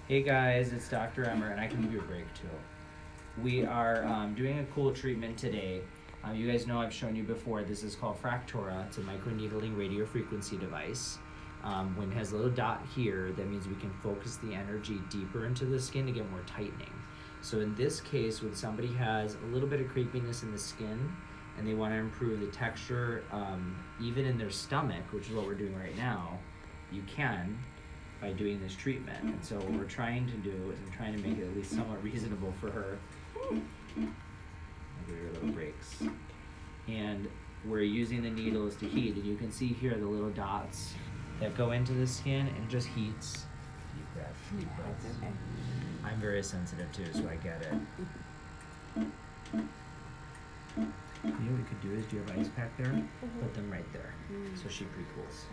Hey guys, it's Dr. Emer, and I can give you a break too. We are doing a cool treatment today. You guys know I've shown you before, this is called Fractora. It's a microneedling radiofrequency device. When it has a little dot here, that means we can focus the energy deeper into the skin to get more tightening. So in this case, when somebody has a little bit of crepiness in the skin and they want to improve the texture, even in their stomach, which is what we're doing right now, you can by doing this treatment. And so what we're trying to do is I'm trying to make it at least somewhat reasonable for her. I'll give her little breaks. And we're using the needles to heat, and you can see here the little dots that go into the skin and just heats. Deep breath, deep breath. Okay. I'm very sensitive too, so I get it. You know what we could do is, do you have ice pack there? Mm-hmm. Put them right there, so she pre-cools.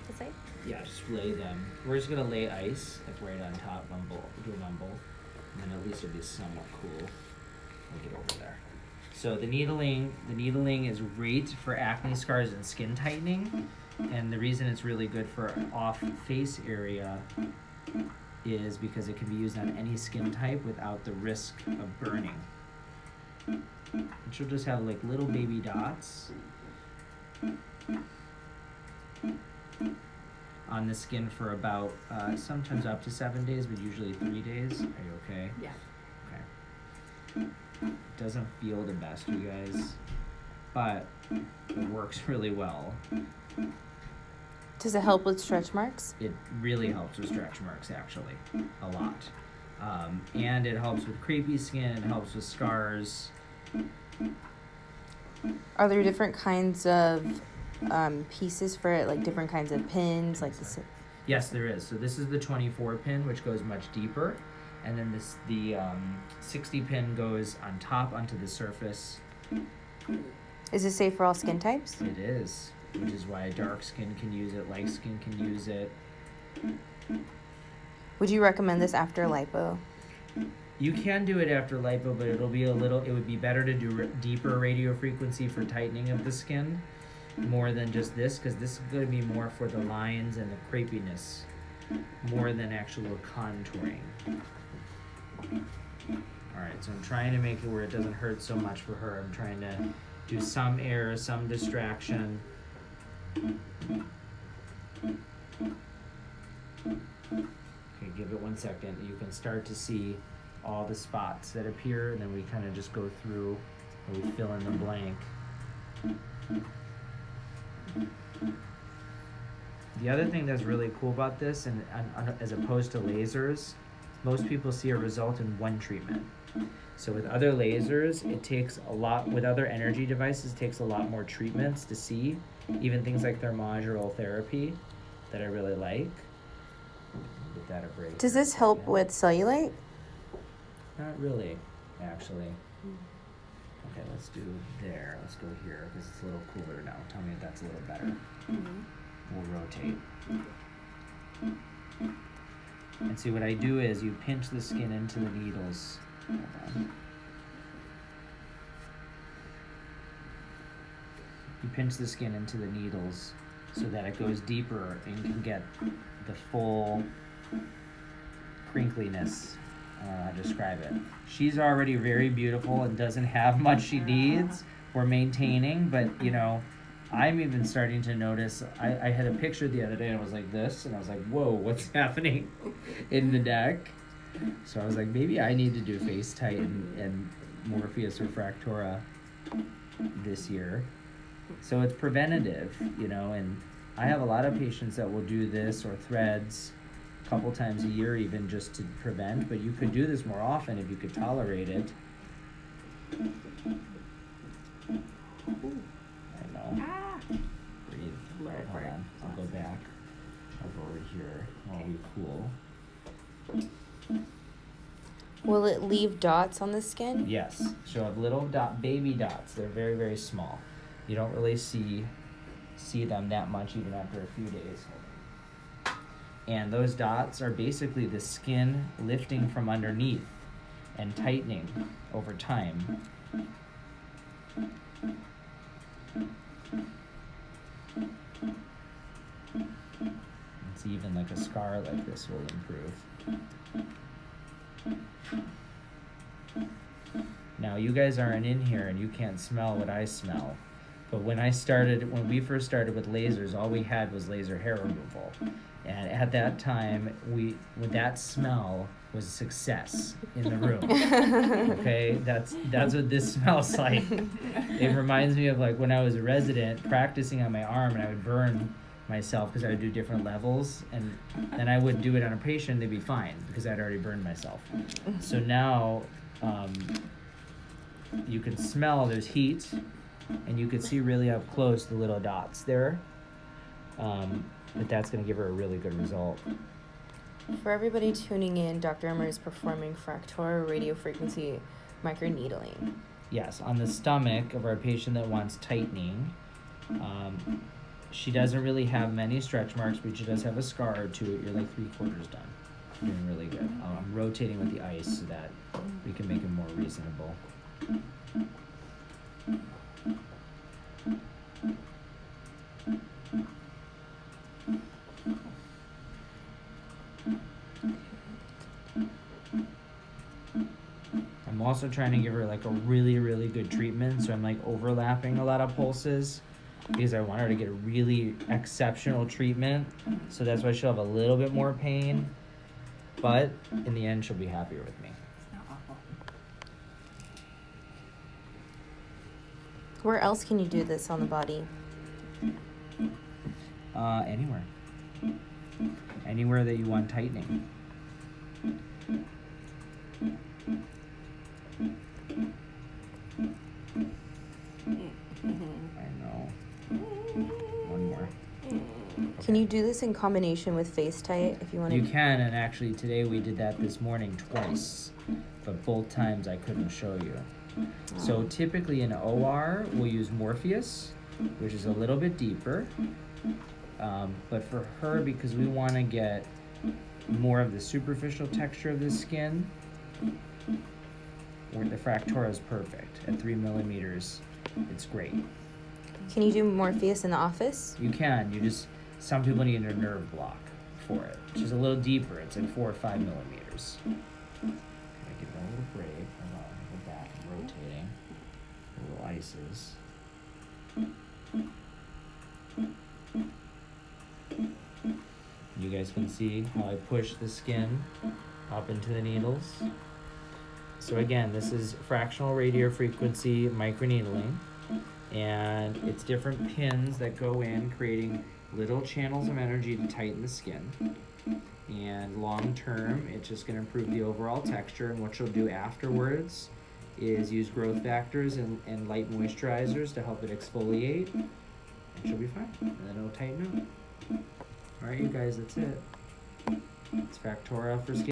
This side? Yeah, just lay them. We're just gonna lay ice like right on top, do a mumble, and then at least it'll be somewhat cool. We'll get over there. So the needling is great for acne scars and skin tightening, and the reason it's really good for off face area is because it can be used on any skin type without the risk of burning. And she'll just have like little baby dots on the skin for about sometimes up to 7 days, but usually 3 days. Are you okay? Yeah. Okay. It doesn't feel the best, you guys, but it works really well. Does it help with stretch marks? It really helps with stretch marks, actually, a lot. And it helps with crepey skin, it helps with scars. Are there different kinds of pieces for it, like different kinds of pins, like this? Yes, there is. So this is the 24 pin, which goes much deeper, and then the 60 pin goes on top onto the surface. Is it safe for all skin types? It is, which is why dark skin can use it, light skin can use it. Would you recommend this after lipo? You can do it after lipo, but it would be better to do deeper radiofrequency for tightening of the skin more than just this, because this is going to be more for the lines and the crepiness more than actual contouring. Alright, so I'm trying to make it where it doesn't hurt so much for her. I'm trying to do some air, some distraction. Okay, give it 1 second. You can start to see all the spots that appear, and then we kind of just go through and we fill in the blank. The other thing that's really cool about this, and as opposed to lasers, most people see a result in one treatment. So with other lasers, it takes a lot, with other energy devices, it takes a lot more treatments to see, even things like thermodural therapy that I really like. Give that a break. Does this help with cellulite? Not really, actually. Okay, let's do there. Let's go here because it's a little cooler now. Tell me if that's a little better. We'll rotate. And see, what I do is you pinch the skin into the needles. Hold on. You pinch the skin into the needles so that it goes deeper and you can get the full crinkliness. Describe it. She's already very beautiful and doesn't have much she needs. We're maintaining, but you know, I'm even starting to notice. I had a picture the other day and it was like this, and I was like, whoa, what's happening in the neck? So I was like, maybe I need to do face tighten and Morpheus or Fractora this year. So it's preventative, you know, and I have a lot of patients that will do this or threads a couple times a year even just to prevent, but you could do this more often if you could tolerate it. I know. Breathe. Right, hold on. I'll go back. I'll go over here. I'll be cool. Will it leave dots on the skin? Yes. So have little baby dots. They're very, very small. You don't really see them that much even after a few days. And those dots are basically the skin lifting from underneath and tightening over time. it's even like a scar like this will improve. Now you guys aren't in here and you can't smell what I smell. But when we first started with lasers, all we had was laser hair removal. And at that time, that smell was a success in the room. Okay, that's what this smells like. It reminds me of like when I was a resident practicing on my arm, and I would burn myself because I would do different levels, and then I would do it on a patient, they'd be fine because I'd already burned myself. So now you can smell there's heat, and you can see really up close the little dots there. But that's going to give her a really good result. For everybody tuning in, Dr. Emer is performing Fractora radiofrequency microneedling. Yes, on the stomach of our patient that wants tightening. She doesn't really have many stretch marks, but she does have a scar or two. You're like 3/4 done. You're doing really good. I'm rotating with the ice so that we can make it more reasonable. I'm also trying to give her like a really, really good treatment, so I'm like overlapping a lot of pulses because I want her to get a really exceptional treatment. So that's why she'll have a little bit more pain, but in the end she'll be happier with me. It's not awful. Where else can you do this on the body? Anywhere. Anywhere that you want tightening. I know. One more. Can you do this in combination with face tight if you want to? You can, and actually today we did that this morning twice, but both times I couldn't show you. So typically in OR we'll use Morpheus, which is a little bit deeper, but for her, because we want to get more of the superficial texture of the skin, where the Fractora is perfect at 3 millimeters. It's great. Can you do Morpheus in the office? You can. Some people need a nerve block for it, which is a little deeper. It's like 4 or 5 millimeters. Can I give it a little break? Hold on, go back. I'm rotating. The little ices. You guys can see how I push the skin up into the needles. So again, this is fractional radiofrequency microneedling, and it's different pins that go in, creating little channels of energy to tighten the skin. And long term, it's just going to improve the overall texture. And what she'll do afterwards is use growth factors and light moisturizers to help it exfoliate, and she'll be fine. And then it'll tighten up. All right, you guys, that's it. It's Fractora for skin.